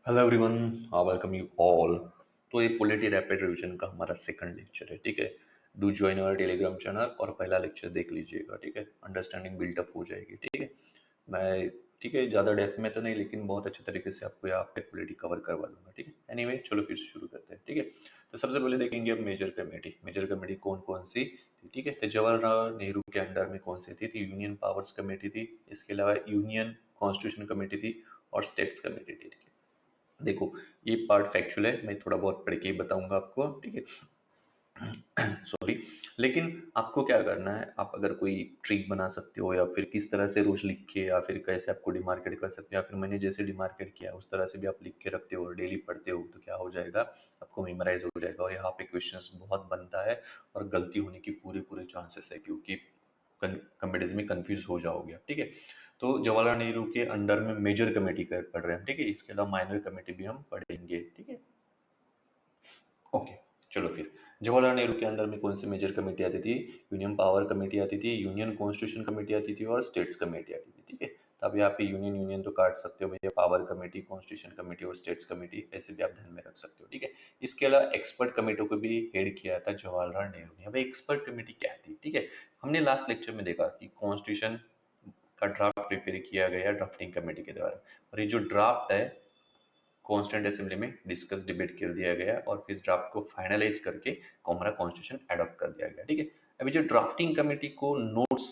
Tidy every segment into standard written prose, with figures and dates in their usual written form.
Hello everyone, welcome you all. तो ये polity rapid revision का हमारा सेकंड लेक्चर है, ठीक है। Do join our Telegram channel और पहला लेक्चर देख लीजिएगा, ठीक है। अंडरस्टैंडिंग बिल्टअप हो जाएगी, ठीक है। मैं ठीक है, ज़्यादा डेप्थ में तो नहीं, लेकिन बहुत अच्छे तरीके से आपको यहाँ पे पॉलिटी कवर करवा दूंगा, ठीक है। एनीवे चलो फिर शुरू करते हैं, ठीक है। तो सबसे पहले देखेंगे अब मेजर कमेटी कौन कौन सी थी, ठीक है। तो जवाहरलाल नेहरू के अंडर में कौन सी थी, तो यूनियन पावर्स कमेटी थी, इसके अलावा यूनियन कॉन्स्टिट्यूशन कमेटी थी और स्टेट्स कमेटी थी, ठीक है। देखो, ये पार्ट फैक्चुअल है, मैं थोड़ा बहुत पढ़ के ही बताऊंगा आपको, ठीक है। सॉरी। लेकिन आपको क्या करना है, आप अगर कोई ट्रिक बना सकते हो या फिर किस तरह से रूल्स लिख के या फिर कैसे आपको डिमार्केट कर सकते हो या फिर मैंने जैसे डिमार्केट किया उस तरह से भी आप लिख के रखते हो और डेली पढ़ते हो, तो क्या हो जाएगा, आपको मेमोराइज हो जाएगा। और यहाँ पे क्वेश्चंस बहुत बनता है और गलती होने की पूरे पूरे चांसेस है, क्योंकि कंपेटिशन में कंफ्यूज हो जाओगे, ठीक है। तो जवाहरलाल नेहरू के अंडर में मेजर कमेटी पढ़ रहे हैं, ठीक है। इसके अलावा माइनर कमेटी भी हम पढ़ेंगे, ठीक है। ओके, चलो फिर। जवाहरलाल नेहरू के अंदर में कौन सी मेजर कमेटी आती थी, यूनियन पावर कमेटी आती थी, यूनियन कॉन्स्टिट्यूशन कमेटी आती थी और स्टेट्स कमेटी आती थी, ठीक है। तो अब यहाँ पे यूनियन यूनियन तो काट सकते हो भैया, पावर कमेटी, कॉन्स्टिट्यूशन कमेटी और स्टेट्स कमेटी ऐसे भी आप ध्यान में रख सकते हो, ठीक है। इसके अलावा एक्सपर्ट कमेटी को भी हेड किया था जवाहरलाल नेहरू ने। अब एक्सपर्ट कमेटी क्या थी, ठीक है। हमने लास्ट लेक्चर में देखा कि कॉन्स्टिट्यूशन का ड्राफ्ट प्रिपेयर किया गया ड्राफ्टिंग कमेटी के द्वारा, और ये जो ड्राफ्ट है कॉन्स्टेंट असेंबली में डिस्कस डिबेट कर दिया गया और फिर ड्राफ्ट को फाइनलाइज करके हमारा कॉन्स्टिट्यूशन एडॉप्ट कर दिया गया, ठीक है। अभी जो ड्राफ्टिंग कमेटी को नोट्स,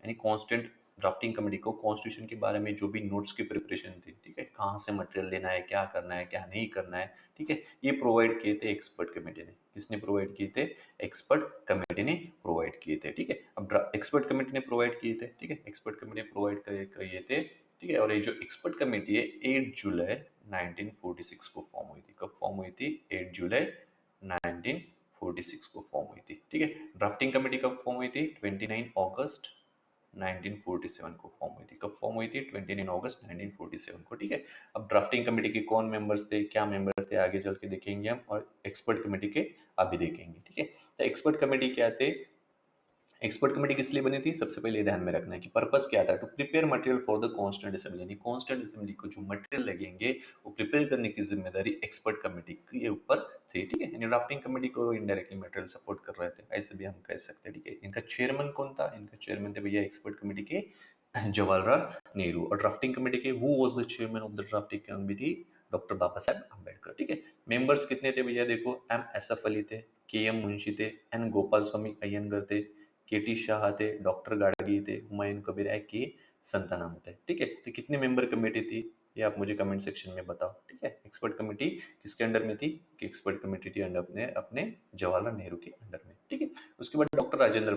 यानी कॉन्स्टेंट ड्राफ्टिंग कमेटी को कॉन्स्टिट्यूशन के बारे में जो भी नोट्स की प्रिपरेशन थी, ठीक है, कहाँ से मटेरियल लेना है, क्या करना है, क्या नहीं करना है, ठीक है, ये प्रोवाइड किए थे एक्सपर्ट कमेटी ने। किसने प्रोवाइड किए थे, एक्सपर्ट कमेटी ने प्रोवाइड किए थे, ठीक है। अब एक्सपर्ट कमेटी ने प्रोवाइड किए थे, ठीक है, एक्सपर्ट कमेटी ने प्रोवाइड किए थे, ठीक है। और ये जो एक्सपर्ट कमेटी है 8 जुलाई 1946 को फॉर्म हुई थी। कब फॉर्म हुई थी, 8 जुलाई 1946 को फॉर्म हुई थी, ठीक है। ड्राफ्टिंग कमेटी कब फॉर्म हुई थी, 29 अगस्त 1947 को फॉर्म हुई थी। कब फॉर्म हुई थी, 29 अगस्त 1947 को, ठीक है। अब ड्राफ्टिंग कमेटी के कौन मेंबर्स थे, क्या मेंबर्स थे, आगे चल के देखेंगे हम, और एक्सपर्ट कमेटी के अभी देखेंगे, ठीक है। तो एक्सपर्ट कमेटी क्या थे, एक्सपर्ट कमेटी किस लिए बनी थी, सबसे पहले ध्यान में रखना है कि पर्पस क्या था, to prepare material for the constant assembly, यानी कॉन्स्टेंट असेंबली को जो मटेरियल लगेंगे वो प्रिपेयर करने की जिम्मेदारी एक्सपर्ट कमेटी के ऊपर थी, ठीक है। यानी ड्राफ्टिंग कमेटी को इनडायरेक्टली मटेरियल सपोर्ट कर रहे थे, ऐसे भी हम कह सकते हैं, ठीक है। इनका चेयरमैन कौन था, इनका चेयरमैन थे भैया एक्सपर्ट कमेटी के जवाहरलाल नेहरू। और ड्राफ्टिंग कमेटी के who was the chairman of the drafting committee, doctor Babasaheb Ambedkar, ठीक है। मेंबर्स कितने थे भैया, देखो, एम एसएफ अली थे, के एम मुंशी थे, एन गोपाल स्वामी अयंगर थे, केटी शाह थे, डॉक्टर गाडगी थे, हुमायूं कबीर है, के संतानाम थे, ठीक है। तो कितनी मेंबर कमेटी थी, ये आप मुझे कमेंट सेक्शन में बताओ, ठीक है। एक्सपर्ट कमेटी किसके अंडर में थी, कि एक्सपर्ट कमेटी थी अंडर अपने अपने जवाहरलाल नेहरू के अंडर में, ठीक है। उसके बाद doctor Rajendra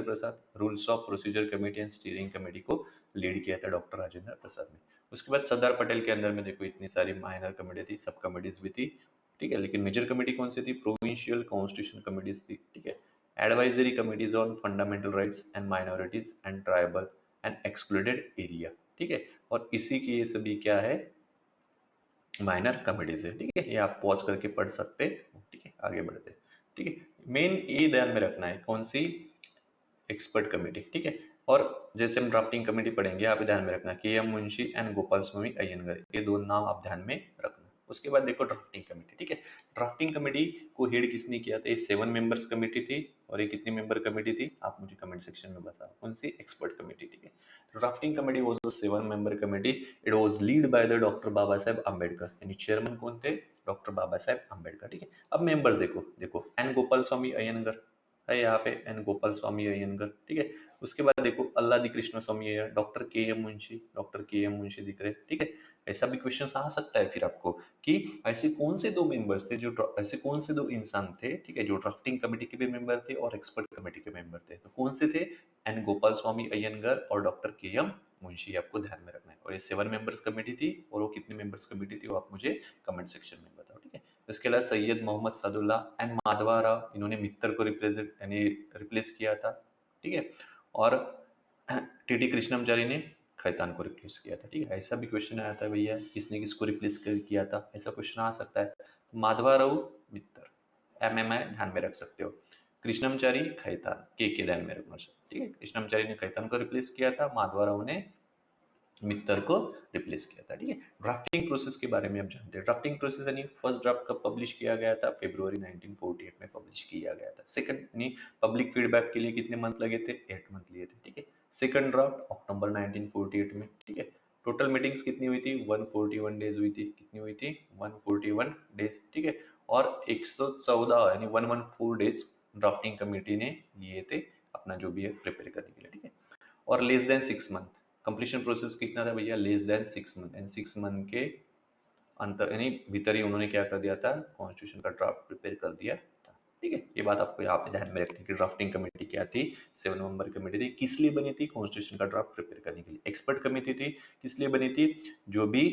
Prasad rules of procedure committee and steering committee को लीड किया था डॉक्टर राजेंद्र प्रसाद ने। उसके बाद सरदार पटेल के अंदर में देखो इतनी सारी माइनर कमेटी थी, सब कमेटीज भी थी, ठीक है। लेकिन मेजर कमेटी कौन सी थी, प्रोविंशियल कॉन्स्टिट्यूशन कमेटीज थी, ठीक है। Advisory committees on fundamental rights and minorities and tribal and excluded area, ठीक है। और इसी की ये सभी क्या है, माइनर कमिटीज है, ठीक है। ये आप पॉज करके पढ़ सकते हो, ठीक है। आगे बढ़ते हैं, ठीक है। मेन ये ध्यान में रखना है कौन सी, एक्सपर्ट कमेटी, ठीक है। और जैसे हम ड्राफ्टिंग कमेटी पढ़ेंगे, आप ध्यान में रखना के एम मुंशी एंड गोपाल स्वामी अयंगर, ये दो नाम आप ध्यान में रखना। उसके बाद देखो ड्राफ्टिंग कमेटी, ठीक है। ड्राफ्टिंग कमेटी को हेड किसने किया था, ये 7 मेंबर्स कमेटी थी। और ये कितनी मेंबर कमेटी थी, आप मुझे कमेंट सेक्शन में बताओ कौन सी, एक्सपर्ट कमेटी, ठीक है। Drafting committee was a 7 member committee, it was lead by the doctor Babasaheb Ambedkar, यानी चेयरमैन कौन थे, डॉक्टर बाबा साहेब अम्बेडकर, ठीक है। अब मेंबर्स देखो देखो, एन गोपाल स्वामी अयंगर है यहाँ पे, एन गोपाल स्वामी अयंगर, ठीक है। उसके बाद देखो अल्लादी कृष्ण स्वामी Iyer, doctor K M Munshi दिख रहे, ठीक है। ऐसा भी क्वेश्चन आ सकता है फिर आपको कि ऐसे कौन से दो मेंबर्स थे जो ऐसे कौन से दो इंसान थे, ठीक है, जो ड्राफ्टिंग कमेटी के भी मेंबर थे और एक्सपर्ट कमेटी के मेंबर थे, तो कौन से थे, एन गोपाल स्वामी अयंगर और डॉक्टर के एम मुंशी, आपको ध्यान में रखना है। और ये 7 मेंबर्स कमेटी थी, और वो कितनी मेंबर्स कमेटी थी वो आप मुझे कमेंट सेक्शन में बताओ, ठीक है। इसके अलावा सैयद मोहम्मद सादुल्लाह एंड माधवा राव, इन्होंने मित्तर को रिप्रेजेंट यानी रिप्लेस किया था, ठीक है। और टीटी कृष्णमचारी ने खैतान को रिप्लेस किया था, ठीक है। ऐसा भी क्वेश्चन आया था भैया, किसने किसको रिप्लेस किया था, ऐसा क्वेश्चन आ सकता है। तो माधवा राव मित्तर, एमएमआई ध्यान में रख सकते हो। कृष्णमचारी खैतान, के ध्यान में रखना, ठीक है। कृष्णमचारी ने खैतान को रिप्लेस किया था, माधवा राव ने मित्तर को रिप्लेस किया था। ठीक है, ड्राफ्टिंग प्रोसेस के बारे में आप जानते हैं। ड्राफ्टिंग प्रोसेस यानी फर्स्ट ड्राफ्ट कब पब्लिश किया गया था? फरवरी 1948 में पब्लिश किया गया था। सेकंड यानी पब्लिक फीडबैक के लिए कितने मंथ लगे थे? 8 मंथ लिए थे। ठीक है, सेकंड ड्राफ्ट अक्टूबर 1948 में। ठीक है, टोटल मीटिंग्स कितनी हुई थी? 141 डेज हुई थी। कितनी हुई थी? 141 डेज। ठीक है, और 114 यानी 114 डेज ड्राफ्टिंग कमेटी ने लिए थे अपना जो भी है प्रिपेयर करने के लिए। ठीक है, और less than 6 month completion process कितना था भैया? Less than 6 month, and 6 month के अंतर यानी भीतर ही उन्होंने क्या कर दिया था? कॉन्स्टिट्यूशन का ड्राफ्ट प्रिपेयर कर दिया था। ठीक है, ये बात आपको यहाँ पे ध्यान में रखनी है कि ड्राफ्टिंग कमेटी क्या थी? 7 मेंबर कमेटी थी। किस लिए बनी थी? कॉन्स्टिट्यूशन का ड्राफ्ट प्रिपेयर करने के लिए। एक्सपर्ट कमेटी थी, किस लिए बनी थी? जो भी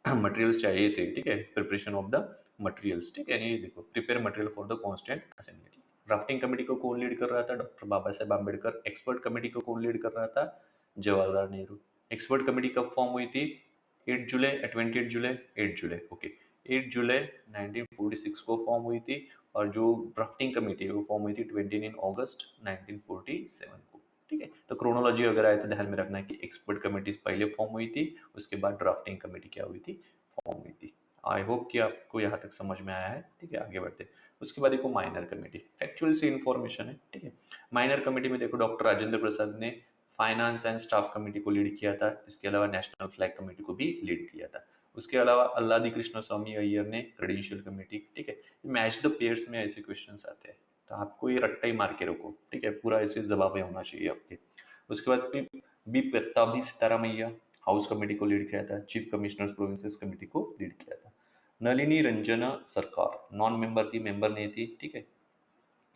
मटेरियल्स चाहिए थे, ठीक है, प्रिपरेशन ऑफ द मटेरियल्स। ठीक है, ये देखो, prepare material for the constituent assembly. Drafting committee को कौन लीड कर रहा था? Doctor Baba Saheb Ambedkar. Expert committee को कौन लीड कर रहा था? जवाहरलाल नेहरू। एक्सपर्ट कमेटी कब फॉर्म हुई थी? 8 जुलाई 28 जुलाई 8 जुलाई ओके, 8 जुलाई 1946 को फॉर्म हुई थी। और जो ड्राफ्टिंग कमेटी है वो फॉर्म हुई थी 29 अगस्त 1947 को। ठीक है, तो क्रोनोलॉजी वगैरह है तो ध्यान में रखना है कि एक्सपर्ट कमेटी पहले फॉर्म हुई थी, उसके बाद ड्राफ्टिंग कमेटी क्या हुई थी? फॉर्म हुई थी। आई होप कि आपको यहाँ तक समझ में आया है। ठीक है, आगे बढ़ते हैं। उसके बाद देखो माइनर कमेटी, फैक्चुअल सी इन्फॉर्मेशन है। ठीक है, माइनर कमेटी में देखो डॉक्टर राजेंद्र प्रसाद ने फाइनेंस एंड स्टाफ कमेटी को लीड किया था। इसके अलावा नेशनल फ्लैग कमेटी को भी लीड किया था। उसके अलावा अल्लादी कृष्ण स्वामी अय्यर ने क्रेडेंशियल कमेटी। ठीक है, मैच द पेयर्स में ऐसे क्वेश्चंस आते हैं, तो आपको ये रट्टा ही मार के रखो। ठीक है, पूरा ऐसे जवाब होना चाहिए आपके। उसके बाद बी पत्ताभी सीतारामैया हाउस कमेटी को लीड किया था। चीफ कमिश्नर प्रोविंसेस कमेटी को लीड किया था। नलिनी रंजना सरकार नॉन मेंबर थी, मेंबर नहीं थी। ठीक है,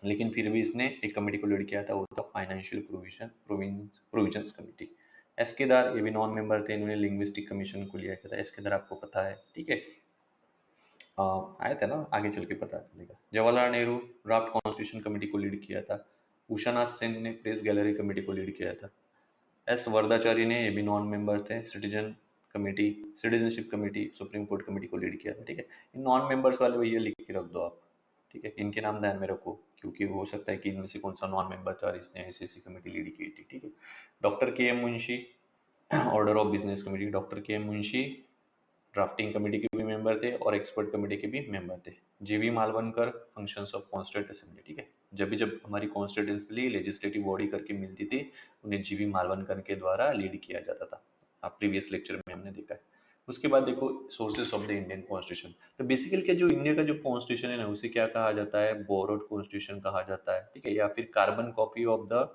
लेकिन फिर भी इसने एक कमेटी को लीड किया था, वो था financial provisions committee. S Kedar ये भी नॉन मेंबर थे, इन्होंने लिंग्विस्टिक कमीशन को लिया था। एस केदार आपको पता है। ठीक है, आए थे ना, आगे चल के पता चलेगा। Jawaharlal Nehru draft constitution committee को लीड किया था। उषानाथ सेन ने प्रेस गैलरी कमेटी को लीड किया था। एस वरदाचारी ने, ये भी नॉन मेंबर थे, committee citizenship committee supreme court committee को लीड किया था। ठीक है, इन नॉन मेंबर्स वाले भैया लिख के रख दो आप। ठीक है, इनके नाम ध्यान में रखो, क्योंकि हो सकता है कि इनमें से कौन सा नॉन मेंबर था और इसने ऐसी ऐसी कमेटी लीड की थी। ठीक है, doctor K M Munshi order of business committee, doctor K M Munshi drafting committee के भी मेंबर थे और एक्सपर्ट कमेटी के भी मेंबर थे। जीवी Malvankar functions of constituent assembly. ठीक है, जब हमारी कॉन्स्टिट्यूंट असेंबली लेजिस्लेटिव बॉडी करके मिलती थी, उन्हें जीवी मालवनकर के द्वारा लीड किया जाता था। आप प्रीवियस लेक्चर में हमने देखा है। उसके बाद देखो sources of the Indian constitution. तो बेसिकली क्या, जो इंडिया का जो कॉन्स्टिट्यूशन है ना, उसे क्या कहा जाता है? बोरोड कॉन्स्टिट्यूशन कहा जाता है। ठीक है, या फिर carbon copy of the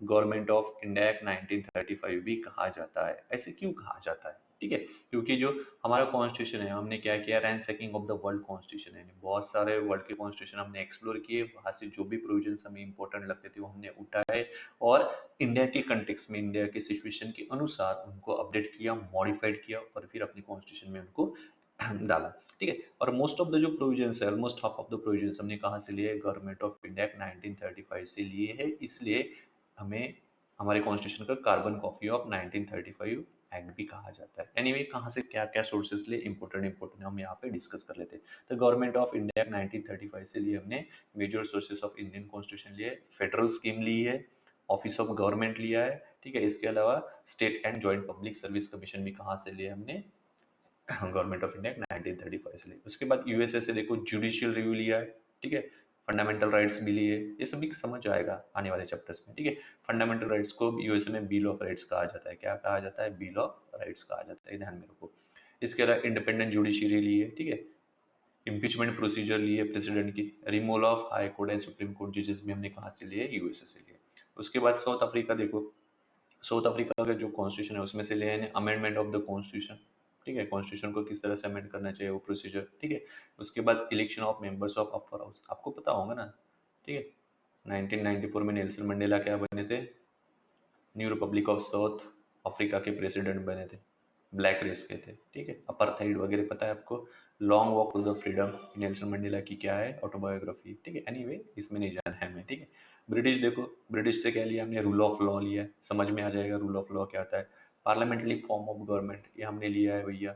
government of India act 1935 भी कहा जाता है। ऐसे क्यों कहा जाता है? ठीक है, क्योंकि जो हमारा कॉन्स्टिट्यूशन है, हमने क्या किया? रैंसैकिंग ऑफ द वर्ल्ड कॉन्स्टिट्यूशन है, बहुत सारे वर्ल्ड के कॉन्स्टिट्यूशन हमने एक्सप्लोर किए, वहां से जो भी प्रोविजंस हमें इंपॉर्टेंट लगते थे वो हमने उठाए और इंडिया के कंटेक्स्ट में, इंडिया के सिचुएशन के अनुसार उनको अपडेट किया, मॉडिफाइड किया और फिर अपनी कॉन्स्टिट्यूशन में उनको डाला। ठीक है, और मोस्ट ऑफ द जो प्रोविजंस है, almost half of the provisions हमने कहाँ से लिए? गवर्नमेंट ऑफ इंडिया एक्ट 1935 से लिए है। इसलिए हमें हमारे कॉन्स्टिट्यूशन का कार्बन कॉपी ऑफ 1935 एक्ट भी कहा जाता है। एनीवे कहाँ से क्या क्या सोर्सेस लिए, इंपॉर्टेंट हम यहाँ पे डिस्कस कर लेते हैं। तो गवर्नमेंट ऑफ इंडिया एक्ट 1935 से लिए हमने major sources of Indian constitution लिए, फेडरल स्कीम ली है, ऑफिस ऑफ गवर्नमेंट लिया है। ठीक है, इसके अलावा state and joint public service commission भी कहाँ से लिए? हमने गवर्नमेंट ऑफ इंडिया 1935 से लिए। उसके बाद यूएसए से देखो जुडिशियल रिव्यू लिया है। ठीक है, फंडामेंटल राइट्स भी लिए, ये सभी समझ आएगा आने वाले चैप्टर्स में। ठीक है, फंडामेंटल राइट्स को यूएसए में बिल ऑफ राइट्स कहा जाता है। क्या कहा जाता है? बिल ऑफ राइट्स कहा जाता है, ध्यान में रखो। इसके अलावा इंडिपेंडेंट जुडिशियरी ली है। ठीक है, इम्पीचमेंट प्रोसीजर लिए प्रेसिडेंट की, removal of high court and supreme court जजेस भी हमने कहाँ से लिए? यूएसए से लिए। उसके बाद साउथ अफ्रीका देखो, साउथ अफ्रीका का जो कॉन्स्टिट्यूशन है उसमें से ले आए अमेंडमेंट ऑफ द कॉन्स्टिट्यूशन। ठीक है, कॉन्स्टिट्यूशन को किस तरह से अमेंड करना चाहिए वो प्रोसीजर। ठीक है, उसके बाद election of members of upper house, आपको पता होगा ना। ठीक है, 1994 में नेल्सन मंडेला क्या बने थे? New Republic of south Africa के प्रेसिडेंट बने थे, ब्लैक रेस के थे। ठीक है, अपार्थाइड वगैरह पता है आपको। Long walk to the freedom Nelson Mandela की क्या है? ऑटोबायोग्राफी। ठीक है, एनीवे इसमें नहीं जाना है हमें। ठीक है, ब्रिटिश देखो, ब्रिटिश से क्या लिया हमने? रूल ऑफ लॉ लिया है, समझ में आ जाएगा रूल ऑफ लॉ क्या आता है। पार्लियामेंट्री फॉर्म ऑफ गवर्नमेंट ये हमने लिया है भैया,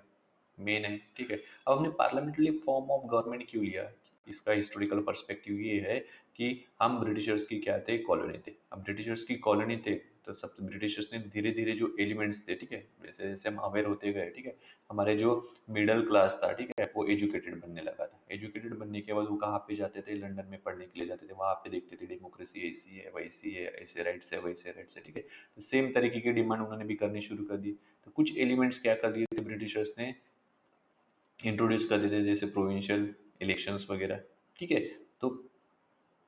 मेन है। ठीक है, अब हमने पार्लियामेंट्री फॉर्म ऑफ गवर्नमेंट क्यों लिया? इसका हिस्टोरिकल पर्सपेक्टिव ये है कि हम ब्रिटिशर्स की क्या थे? कॉलोनी थे। अब ब्रिटिशर्स की कॉलोनी थे तो सब ब्रिटिशर्स ने धीरे धीरे जो एलिमेंट्स थे, ठीक है, जैसे जैसे हम अवेयर होते गए, ठीक है, हमारे जो मिडिल क्लास था, ठीक है, वो एजुकेटेड बनने लगा था। एजुकेटेड बनने के बाद वो कहाँ पे जाते थे, लंदन में पढ़ने के लिए जाते थे, वहाँ पे देखते थे डेमोक्रेसी ऐसी है वैसी है, ऐसे राइट्स है वैसे राइट्स है, ठीक है। तो सेम तरीके की डिमांड उन्होंने भी करनी शुरू कर दी। तो कुछ एलिमेंट्स क्या कर दिए थे ब्रिटिशर्स ने, इंट्रोड्यूस कर देते थे, जैसे प्रोविंशियल इलेक्शंस वगैरह, ठीक है। तो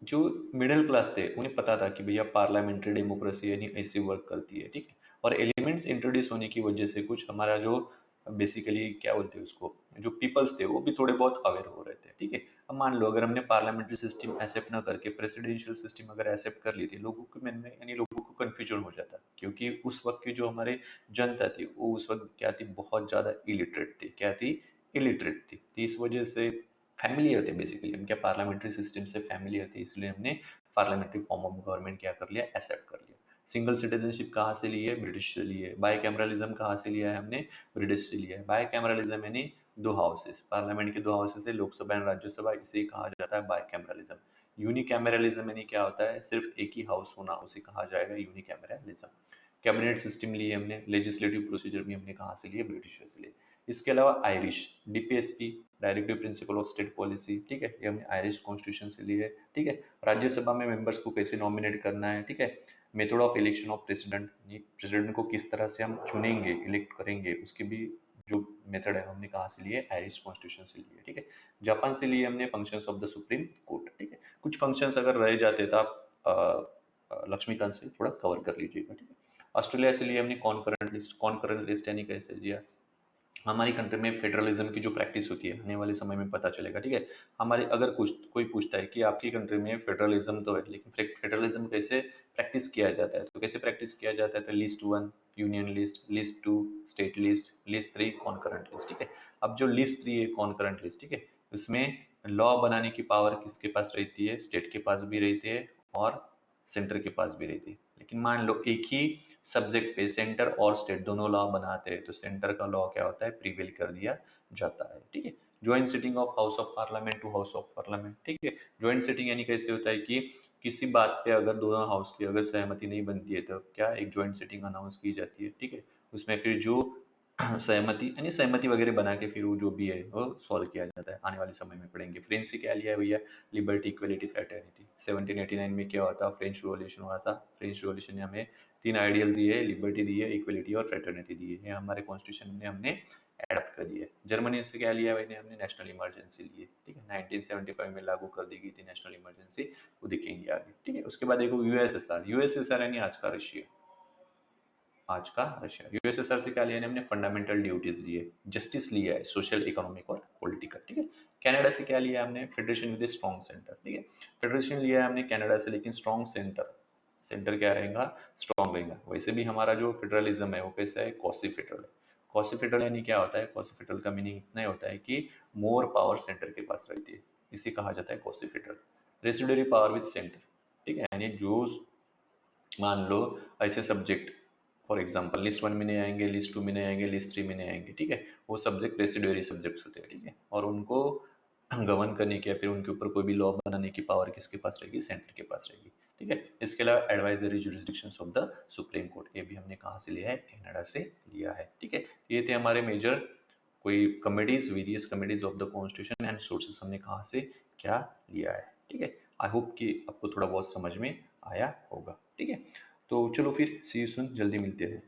जो मिडिल क्लास थे उन्हें पता था कि भैया पार्लियामेंट्री डेमोक्रेसी यानी ऐसी वर्क करती है, ठीक है। और एलिमेंट्स इंट्रोड्यूस होने की वजह से कुछ हमारा जो बेसिकली क्या बोलते हैं उसको, जो पीपल्स थे वो भी थोड़े बहुत अवेयर हो रहे थे, ठीक है। अब मान लो अगर हमने पार्लियामेंट्री सिस्टम एक्सेप्ट ना करके प्रेसिडेंशियल सिस्टम अगर एक्सेप्ट कर ली थी, लोगों के मन में यानी लोगों को कंफ्यूजन हो जाता, क्योंकि उस वक्त की जो हमारे जनता थी वो उस वक्त क्या थी, बहुत ज़्यादा इलिटरेट थी, क्या थी, इलिटरेट थी। तो इस वजह से फैमिलियर थे, बेसिकली हम क्या पार्लियामेंट्री सिस्टम से फैमिलियर थे, इसलिए हमने पार्लियामेंट्री फॉर्म ऑफ गवर्नमेंट क्या कर लिया, एक्सेप्ट कर लिया। सिंगल सिटीजनशिप कहाँ से ली है, ब्रिटिश से ली है। बाई कैमरलिज्म कहाँ से लिया है हमने, ब्रिटिश से लिया है। बाई कैमरलिज्म यानी दो हाउसेस, पार्लियामेंट के दो हाउसेस है, लोकसभा एंड राज्यसभा, इसे ही कहा जाता है बाई कैमरलिज्म। यूनिकैमरलिज्म यानी क्या होता है, सिर्फ एक ही हाउस होना, उसे कहा जाएगा यूनिकैमरलिज्म। कैबिनेट सिस्टम लिए हमने, लेजिस्लेटिव प्रोसीजर भी हमने कहाँ से लिए, ब्रिटिशर्स से लिए। इसके अलावा Irish DPSP, directive principle of state policy, ठीक है, ये हमने आयरिश कॉन्स्टिट्यूशन से ली है, ठीक है। राज्यसभा में मेंबर्स को कैसे नॉमिनेट करना है, ठीक है। Method of election of president, president को किस तरह से हम चुनेंगे, इलेक्ट करेंगे, उसकी भी जो मेथड है हमने कहाँ से लिए, आयरिश कॉन्स्टिट्यूशन से लिए, ठीक है। जापान से लिए हमने functions of the supreme court, ठीक है। कुछ फंक्शंस अगर रह जाते तो आप लक्ष्मीकांत से थोड़ा कवर कर लीजिएगा, ठीक है। ऑस्ट्रेलिया से लिए हमने कॉन्करेंट लिस्ट यानी कैसे लिया, हमारी कंट्री में फेडरलिज्म की जो प्रैक्टिस होती है आने वाले समय में पता चलेगा, ठीक है। हमारे अगर कुछ कोई पूछता है कि आपकी कंट्री में फेडरलिज्म तो है, लेकिन फेडरलिज्म कैसे प्रैक्टिस किया जाता है, तो कैसे प्रैक्टिस किया जाता है, तो list one union list, list two state list, list three concurrent list, ठीक है। अब जो लिस्ट थ्री है कॉन्करेंट लिस्ट, ठीक है, उसमें लॉ बनाने की पावर किसके पास रहती है, स्टेट के पास भी रहती है और सेंटर के पास भी रहती है। लेकिन मान लो एक ही सब्जेक्ट पे सेंटर और स्टेट दोनों लॉ बनाते हैं, तो सेंटर का लॉ क्या होता है, प्रीवेल कर दिया जाता है, ठीक है। Joint sitting of house of parliament two house of parliament, ठीक है। ज्वाइंट सिटिंग यानी कैसे होता है कि किसी बात पे अगर दोनों हाउस की अगर सहमति नहीं बनती है तो क्या एक ज्वाइंट सिटिंग अनाउंस की जाती है, ठीक है। उसमें फिर जो सहमति यानी सहमति वगैरह बना के फिर वो जो भी है वो सॉल्व किया जाता है, आने वाले समय में पढ़ेंगे। फ्रेंच से क्या लिया है भैया, लिबर्टी इक्वलिटी फ्रेटर्निटी। 1789 में क्या हुआ था, फ्रेंच रिवॉल्यूशन हुआ था। फ्रेंच रिवॉल्यूशन ने हमें तीन आइडियल दिए, लिबर्टी दी है, इक्वलिटी और फ्रेटर्निटी दी है, ये हमारे कॉन्स्टिट्यूशन में हमने एडप्ट कर दिया है। जर्मनी से क्या लिया मैंने, हमने नेशनल इमरजेंसी ली है, ठीक है। 1975 में लागू कर दी गई थी नेशनल इमरजेंसी, वो दिखेंगे आगे, ठीक है। उसके बाद देखो यूएसएसआर, यूएसएसआर यानी आज का रशिया, आज का रशिया। यूएसएसआर से क्या लिया है हमने, फंडामेंटल ड्यूटीज लिए, जस्टिस लिया है, सोशल इकोनॉमिक और पॉलिटिकल, ठीक है। कनाडा से क्या लिया है हमने, फेडरेशन विद स्ट्रॉन्ग सेंटर, ठीक है। फेडरेशन लिया है हमने कनाडा से, लेकिन स्ट्रॉन्ग सेंटर, सेंटर क्या रहेगा, स्ट्रॉन्ग रहेगा। वैसे भी हमारा जो फेडरलिज्म है वो कैसा है, कॉसी फेडरल है। कॉसी फेडरल यानी क्या होता है, कॉसी फेडरल का मीनिंग इतना ही होता है कि मोर पावर सेंटर के पास रहती है, इसे कहा जाता है quasi federal. Residuary power with centre, ठीक है, यानी जो मान लो ऐसे subject, for example list one में नहीं आएंगे, लिस्ट टू में नहीं आएंगे, लिस्ट थ्री में नहीं आएंगे, ठीक है। वो सब्जेक्ट रेसिडुअरी सब्जेक्ट्स होते हैं, ठीक है। और उनको गवर्न करने की या फिर उनके ऊपर कोई भी लॉ बनाने की पावर किसके पास रहेगी, सेंटर के पास रहेगी, ठीक है। इसके अलावा advisory jurisdictions of the supreme court, ये भी हमने कहाँ से लिया है, कनाडा से लिया है, ठीक है। ये थे हमारे मेजर कोई committees, various committees of the constitution and sources हमने कहाँ से क्या लिया है, ठीक है। आई होप कि आपको थोड़ा बहुत समझ में आया होगा, ठीक है। तो चलो फिर सी यू सून, जल्दी मिलते हैं।